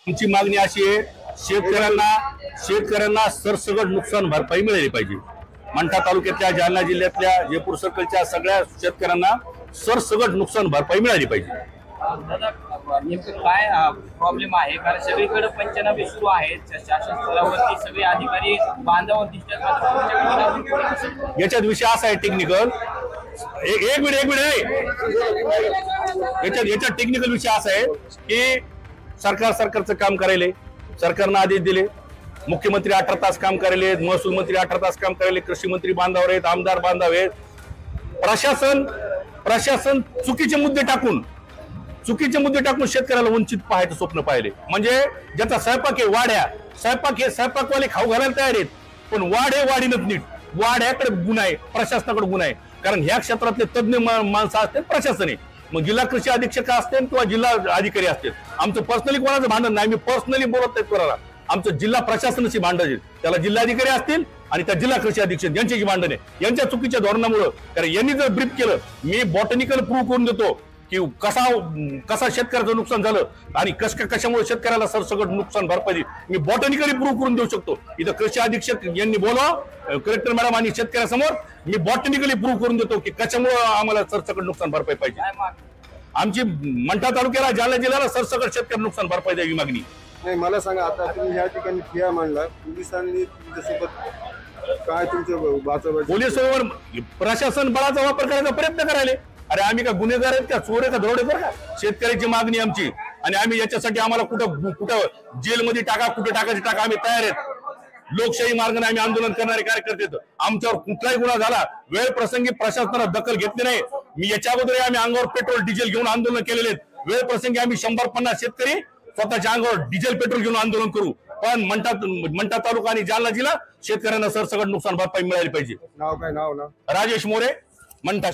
आमची मागणी अशी आहे, शेतकऱ्यांना सरसकट नुकसान भरपाई मिळाली पाहिजे। मंठा तालुक्यातल्या, जालना जिल्ह्यातल्या, जयपूर सर्कलच्या सगळ्या शेतकऱ्यांना सरसकट नुकसान भरपाई मिळाली पाहिजे। दादा नेमकं काय प्रॉब्लेम आहे? कारण सगळीकडे पंचनामे सुरू आहेत, शासन स्तरावरती सगळे अधिकारी बांधावर दिसतात। याच्यात विषय असा आहे टेक्निकल, एक मिनिट याच्यात टेक्निकल विषय असा आहे की सरकारचं काम करायले, सरकारनं आदेश दिले, मुख्यमंत्री 18 तास काम करायले, महसूल मंत्री 18 तास काम करायले, कृषी मंत्री बांधावर आहेत, आमदार बांधावर आहेत। प्रशासन चुकीचे मुद्दे टाकून शेतकऱ्याला वंचित पाहायचं स्वप्न पाहिले। म्हणजे ज्याचा स्वयंपाक आहे वाड्या, स्वयंपाकवाले खाऊ घालायला तयार आहेत, पण वाढीनच नीट, वाड्याकडे गुन्हा आहे, प्रशासनाकडे गुन्हा आहे। कारण ह्या क्षेत्रातले तज्ञ माणसं असतील प्रशासन आहे, मग जिल्हा कृषी अधीक्षक असतील किंवा जिल्हा अधिकारी असतील। आमचं पर्सनली कोणाचं भांडण नाही, मी पर्सनली बोलत नाही कोणाला, आमचं जिल्हा प्रशासनाची भांडण आहे, त्याला जिल्हाधिकारी असतील आणि त्या जिल्हा कृषी अधीक्षक यांच्याची भांडण आहे, यांच्या चुकीच्या धोरणामुळे। कारण यांनी जर ब्रीफ केलं, मी बॉटनिकल प्रूव्ह करून देतो की कसा शेतकऱ्याचं नुकसान झालं आणि कशामुळे शेतकऱ्याला सरसकट नुकसान भरपाई मी बॉटनिकली प्रूव्ह करून देऊ शकतो। इथं कृषी अधीक्षक यांनी बोलावं, कलेक्टर मॅडम आणि शेतकऱ्यासमोर मी बॉटनिकली प्रूव्ह करून देतो की कशामुळे आम्हाला सरसकट नुकसान भरपाई पाहिजे। आमची मंठा तालुक्याला, जालना जिल्ह्याला सरसकट शेतकरी नुकसान भरपाई द्यावी मागणी। नाही, मला सांगा, आता तुम्ही या ठिकाणी ठिया मांडला, पोलिसांनी तुमच्यासोबत काय तुमचं पोलिसांवर प्रशासन बळाचा वापर करायचा प्रयत्न करायले। अरे आम्ही का गुन्हेगार आहेत का, चोर आहे का, दरोडेखोर का? शेतकऱ्याची मागणी आमची, आणि आम्ही याच्यासाठी आम्हाला कुठं जेलमध्ये टाका, कुठं टाकायचे टाका, आम्ही तयार आहेत। लोकशाही मार्गाने आम्ही आंदोलन करणारे कार्यकर्ते, आमच्यावर कुठलाही गुन्हा झाला, वेळ प्रसंगी प्रशासनानं दखल घेतली नाही। मी याच्या अगोदर आम्ही अंगावर पेट्रोल डिझेल घेऊन आंदोलन केलेले आहेत, वेळ प्रसंगी आम्ही 150 शेतकरी स्वतःच्या अंगावर डिझेल पेट्रोल घेऊन आंदोलन करू, पण मंठा तालुका आणि जालना जिल्हा शेतकऱ्यांना सरसकट नुकसान भरपाई मिळाली पाहिजे। नाव काय? नाव राजेश मोरे, मंठा।